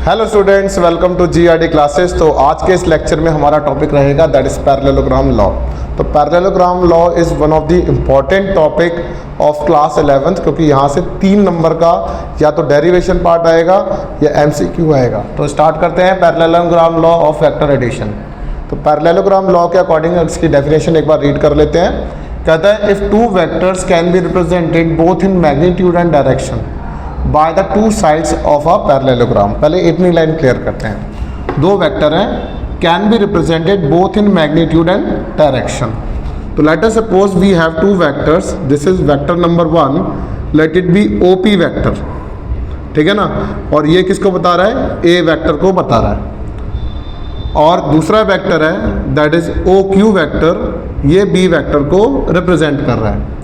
Hello students, welcome to GRD classes. तो आज के इस लेक्चर में हमारा टॉपिक रहेगा दैट इज पैरेललोग्राम लॉ। तो parallelogram law is one of the important topic of class 11th, क्योंकि यहाँ से 3 नंबर का या तो डेरिवेशन पार्ट आएगा या एमसीक्यू आएगा। तो स्टार्ट करते हैं parallelogram law of vector addition. तो पैरेललोग्राम लॉ के अकॉर्डिंग इसकी डेफिनेशन एक बार रीड कर लेते हैं। कहता है if two vectors can be represented both in magnitude and direction by the two sides of a parallelogram. पहले इतनी लाइन क्लियर करते हैं। दो वेक्टर हैं, can be represented both in magnitude and direction. तो let us suppose we have two vectors, this is vector number 1, let it be OP vector, ठीक है ना। और ये किसको बता रहा है? ए वेक्टर को बता रहा है। और दूसरा वेक्टर है that is O Q vector, ये बी वेक्टर को रिप्रेजेंट कर रहा है।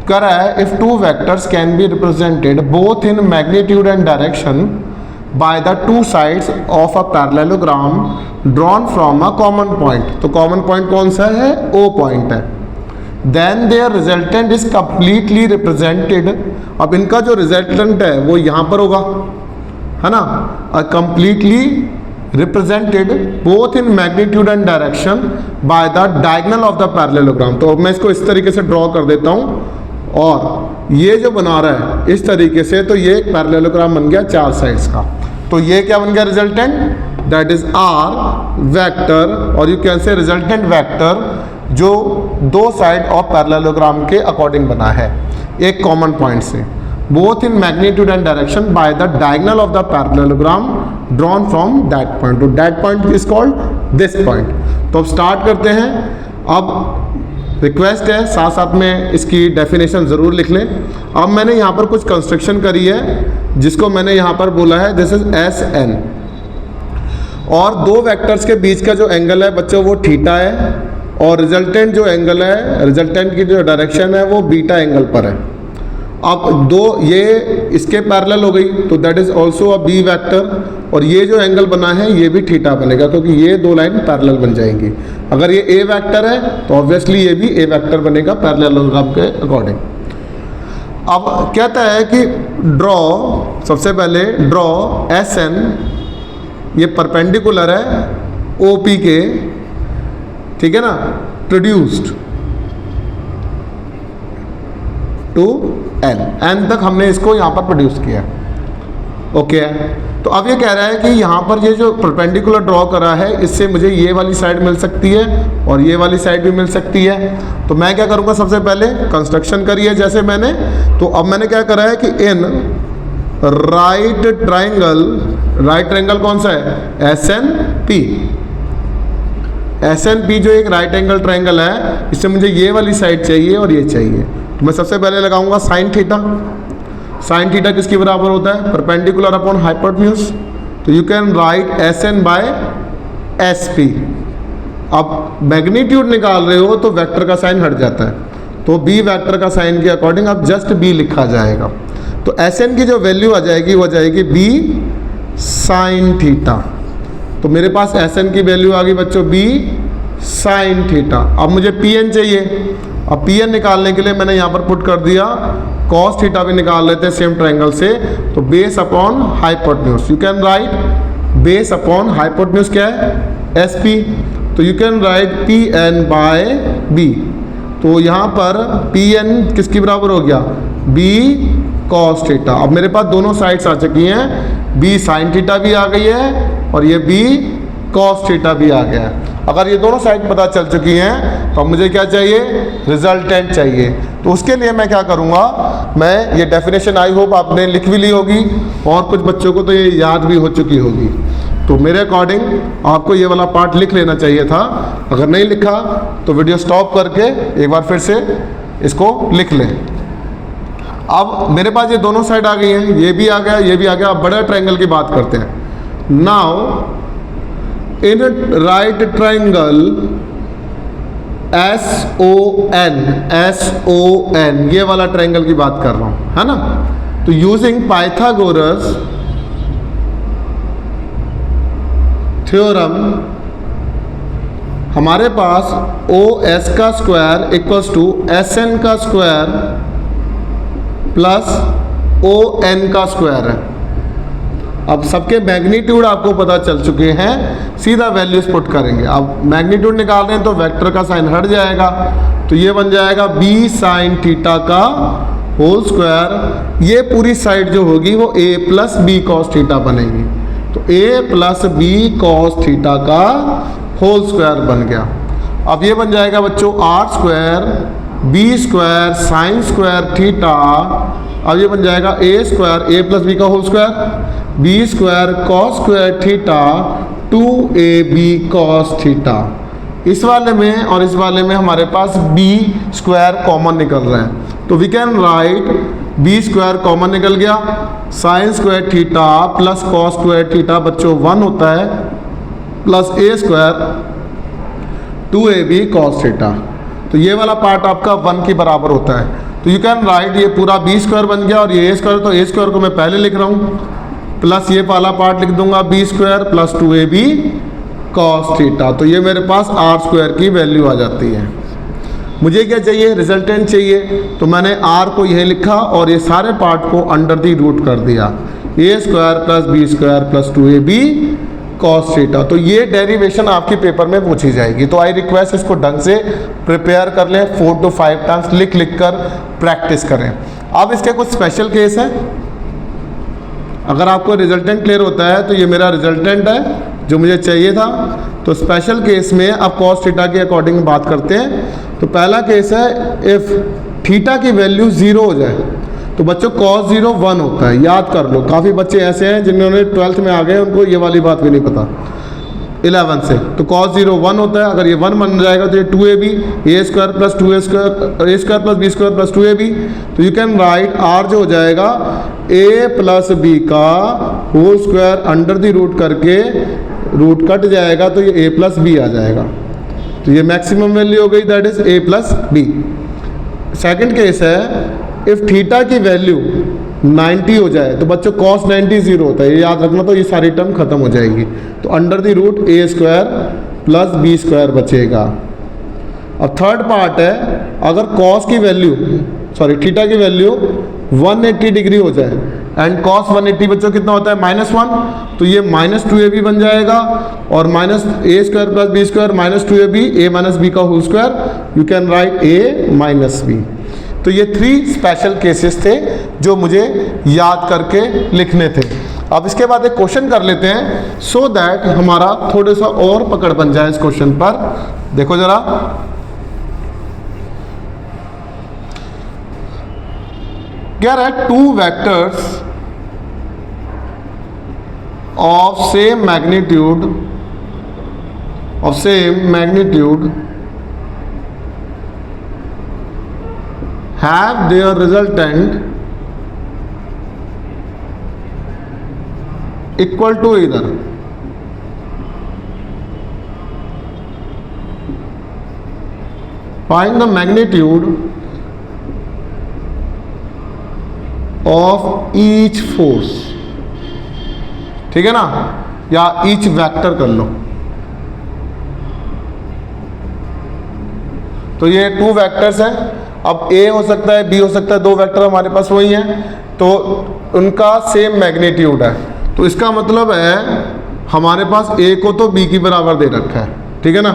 कर रहा है if two vectors can be represented both in magnitude and direction by the two sides of a parallelogram drawn from a common point. तो common point कौन सा है? ओ पॉइंट है। Then their resultant is completely represented. अब इनका जो resultant है वो यहाँ पर होगा, है ना, completely represented both in magnitude and direction by the diagonal of the parallelogram. तो अब मैं इसको इस तरीके से ड्रॉ कर देता हूँ और ये जो बना रहा है इस तरीके से, तो ये एक पैरेललोग्राम बन गया 4 साइड्स का। तो ये क्या बन गया? Resultant, that is R vector, और you can say resultant vector जो दो साइड ऑफ पैरेललोग्राम के अकॉर्डिंग बना है एक कॉमन पॉइंट से, both in magnitude and direction by the diagonal of the parallelogram drawn from that point. तो that point is called this point. तो अब स्टार्ट करते हैं। अब रिक्वेस्ट है साथ साथ में इसकी डेफिनेशन ज़रूर लिख लें। अब मैंने यहाँ पर कुछ कंस्ट्रक्शन करी है जिसको मैंने यहाँ पर बोला है दिस इज एस एन, और दो वेक्टर्स के बीच का जो एंगल है बच्चों वो थीटा है, और रिजल्टेंट जो एंगल है, रिजल्टेंट की जो डायरेक्शन है वो बीटा एंगल पर है। अब दो ये इसके पैरेलल हो गई तो that is also a B vector, और ये जो एंगल बना है ये भी थीटा बनेगा क्योंकि ये दो लाइन पैरेलल बन जाएंगी। अगर ये ए वेक्टर है तो ऑब्वियसली ये भी ए वेक्टर बनेगा पैरेललोग्राम के अकॉर्डिंग। अब कहता है कि ड्रॉ, सबसे पहले ड्रॉ एस एन, ये परपेंडिकुलर है ओ पी के, ठीक है ना, प्रोड्यूस्ड टू एन तक हमने इसको यहाँ पर प्रोड्यूस किया, ओके। तो अब ये कह रहा है कि यहाँ पर ये जो परपेंडिकुलर ड्रॉ करा है इससे मुझे ये वाली साइड मिल सकती है और ये वाली साइड भी मिल सकती है। तो मैं क्या करूँगा, सबसे पहले कंस्ट्रक्शन करिए जैसे मैंने। तो अब मैंने क्या करा है कि in right triangle, right triangle कौन सा है? S N P. S N P जो एक राइट एंगल ट्राइंगल है, इससे मुझे ये वाली साइड चाहिए और ये चाहिए। तो मैं सबसे पहले लगाऊंगा साइन थीटा। साइन थीटा किसके बराबर होता है? Perpendicular upon hypotenuse. तो you can write S N by S P. अब मैग्नीट्यूड निकाल रहे हो तो वेक्टर का साइन हट जाता है, तो बी वेक्टर का साइन के अकॉर्डिंग अब जस्ट बी लिखा जाएगा। तो एस एन की जो वैल्यू आ जाएगी वो आ जाएगी बी साइन थीटा। तो मेरे पास एस एन की वैल्यू आ गई बच्चों बी साइन थीटा। अब मुझे पी एन चाहिए। अब पी एन निकालने के लिए मैंने यहाँ पर पुट कर दिया कॉस थीटा भी निकाल लेते हैं सेम ट्रायंगल से। तो base upon hypotenuse, you can write base upon hypotenuse क्या है? S P. तो you can write P N by B. तो यहाँ पर पी एन किसकी बराबर हो गया? B cos theta. अब मेरे पास दोनों साइड्स आ चुकी हैं, बी साइन थीटा भी आ गई है और ये बी कॉस थीटा भी आ गया है। अगर ये दोनों साइड पता चल चुकी हैं तो मुझे क्या चाहिए? रिजल्टेंट चाहिए। तो उसके लिए मैं क्या करूँगा, मैं ये डेफिनेशन आई होप आपने लिख भी ली होगी और कुछ बच्चों को तो ये याद भी हो चुकी होगी। तो मेरे अकॉर्डिंग आपको ये वाला पार्ट लिख लेना चाहिए था। अगर नहीं लिखा तो वीडियो स्टॉप करके एक बार फिर से इसको लिख लें। अब मेरे पास ये दोनों साइड आ गई हैं, ये भी आ गया, ये भी आ गया। अब बड़े ट्रायंगल की बात करते हैं। Now in right triangle S O N, ये वाला ट्राइंगल की बात कर रहा हूं, है ना। तो यूजिंग पाइथागोरस थ्योरम हमारे पास ओ एस का square equals to S N का स्क्वायर प्लस ओ एन का स्क्वायर है। अब सबके मैग्नीट्यूड आपको पता चल चुके हैं, सीधा वैल्यूज पुट करेंगे। अब मैग्नीट्यूड निकाल रहे हैं तो वेक्टर का साइन हट जाएगा, तो ये बन जाएगा b साइन थीटा का होल स्क्वायर। ये पूरी साइड जो होगी वो a plus B cos theta बनेगी, तो a plus B cos theta का होल स्क्वायर बन गया। अब ये बन जाएगा बच्चों R square B square sine square theta. अब ये बन जाएगा a square a plus B का whole square B square cos square theta 2ab cos theta. इस वाले में और इस वाले में हमारे पास b स्क्वायर कॉमन निकल रहा है, तो we can write b square common निकल गया, sine square theta plus cos square theta बच्चों 1 होता है, plus a square 2ab cos theta. तो ये वाला पार्ट आपका 1 के बराबर होता है, तो यू कैन राइट ये पूरा b स्क्वायर बन गया और ये a स्क्वायर, तो a स्क्वायर को मैं पहले लिख रहा हूँ प्लस ये वाला पार्ट लिख दूंगा b square plus 2ab cos theta. तो ये मेरे पास r स्क्वायर की वैल्यू आ जाती है। मुझे क्या चाहिए, रिजल्टेंट चाहिए, तो मैंने r को यह लिखा और ये सारे पार्ट को अंडर दी रूट कर दिया, a square plus b square plus 2ab cos theta. तो ये डेरिवेशन आपके पेपर में पूछी जाएगी, तो आई रिक्वेस्ट इसको ढंग से प्रिपेयर कर लें, 4 to 5 टाइम्स लिख लिख कर प्रैक्टिस करें। अब इसके कुछ स्पेशल केस हैं, अगर आपको रिजल्टेंट क्लियर होता है तो ये मेरा रिजल्टेंट है जो मुझे चाहिए था। तो स्पेशल केस में अब कॉस थीटा के अकॉर्डिंग बात करते हैं। तो पहला केस है इफ़ थीटा की वैल्यू 0 हो जाए, तो बच्चों cos 0 1 होता है, याद कर लो। काफ़ी बच्चे ऐसे हैं जिन्होंने 12th में आ गए उनको ये वाली बात भी नहीं पता 11 से। तो cos 0 1 होता है, अगर ये 1 बन जाएगा तो ये 2ab a square plus 2a square a square plus b square plus 2ab। तो यू कैन राइट r जो हो जाएगा a प्लस b का whole square under the root करके रूट कट जाएगा तो ये a प्लस b आ जाएगा। तो ये मैक्सिमम वैल्यू हो गई, that is a plus b। Second case है इफ़ थीटा की वैल्यू 90 हो जाए, तो बच्चों cos 90 0 होता है, ये याद रखना। तो ये सारी टर्म खत्म हो जाएगी, तो under the root a square plus b square बचेगा। अब थर्ड पार्ट है अगर cos की वैल्यू थीटा की वैल्यू 180 डिग्री हो जाए एंड cos 180 बच्चों कितना होता है -1, तो ये -2ab बन जाएगा और minus a square plus b square -2ab a minus b का whole square, you can write a minus b। तो ये 3 स्पेशल केसेस थे जो मुझे याद करके लिखने थे। अब इसके बाद एक क्वेश्चन कर लेते हैं सो दैट हमारा थोड़ा सा और पकड़ बन जाए इस क्वेश्चन पर। देखो जरा, क्या है 2 vectors of same magnitude have their resultant equal to either find the magnitude of each force। ठीक है ना, या each वेक्टर कर लो। तो ये 2 वेक्टर्स हैं, अब A हो सकता है B हो सकता है, 2 वेक्टर हमारे पास वही हैं, तो उनका सेम मैग्नीट्यूड है। तो इसका मतलब है हमारे पास A को तो B की बराबर दे रखा है, ठीक है ना।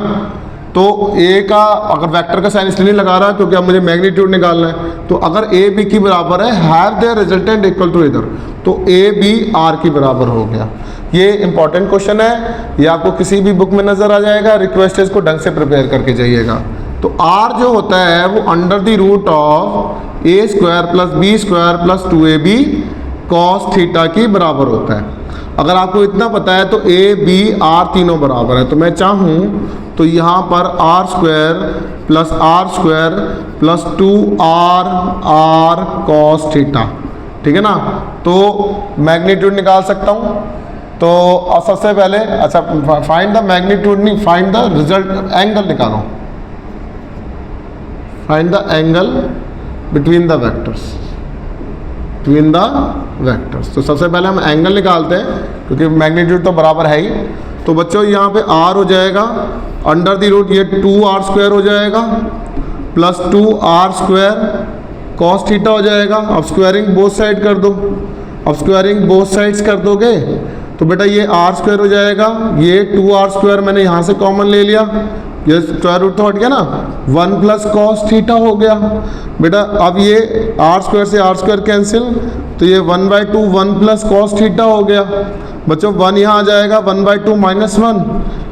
तो A का अगर वेक्टर का साइन इसलिए नहीं लगा रहा है क्योंकि अब मुझे मैग्नीट्यूड निकालना है। तो अगर A B की बराबर है have their resultant equal to इधर, तो A B R की बराबर हो गया। ये इंपॉर्टेंट क्वेश्चन है, ये आपको किसी भी बुक में नजर आ जाएगा। रिक्वेस्ट है इसको ढंग से प्रिपेयर करके जाइएगा। तो R जो होता है वो under the root of a square plus b square plus 2ab cos theta की बराबर होता है। अगर आपको इतना पता है तो a b r तीनों बराबर है, तो मैं चाहूँ तो यहाँ पर r square plus 2r cos theta, ठीक है ना। तो मैग्नीट्यूड निकाल सकता हूँ। तो सबसे पहले अच्छा फाइंड द मैग्नीट्यूड नहीं, फाइंड द रिजल्ट एंगल निकालो, find the angle between the vectors, तो सबसे पहले हम एंगल निकालते हैं क्योंकि मैग्नीट्यूड तो बराबर है ही। तो बच्चों यहाँ पे r हो जाएगा अंडर द रूट ये 2r स्क्वायर हो जाएगा plus 2r square cos theta हो जाएगा। अब स्क्वायरिंग बोथ साइड कर दो, अब स्क्वायरिंग बोथ साइड्स कर दोगे तो बेटा ये आर स्क्वायर हो जाएगा, ये 2r स्क्वायर मैंने यहाँ से कॉमन ले लिया, ये स्क्वायर रूट तो हट गया ना, 1 प्लस कॉस थीटा हो गया बेटा। अब ये आर स्क्वायर से आर स्क्वायर कैंसिल, तो ये 1/2 1 प्लस कॉस थीटा हो गया बच्चों। 1 यहाँ आ जाएगा, 1/2 -1,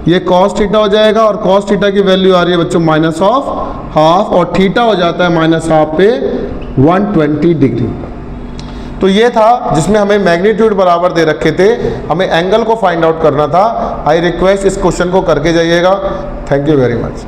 ये कॉस थीटा हो जाएगा और कॉस थीटा की वैल्यू आ रही है बच्चों -½ और थीटा हो जाता है -½ पे 120 डिग्री। तो ये था जिसमें हमें मैग्नीट्यूड बराबर दे रखे थे, हमें एंगल को फाइंड आउट करना था। आई रिक्वेस्ट इस क्वेश्चन को करके जाइएगा। Thank you very much.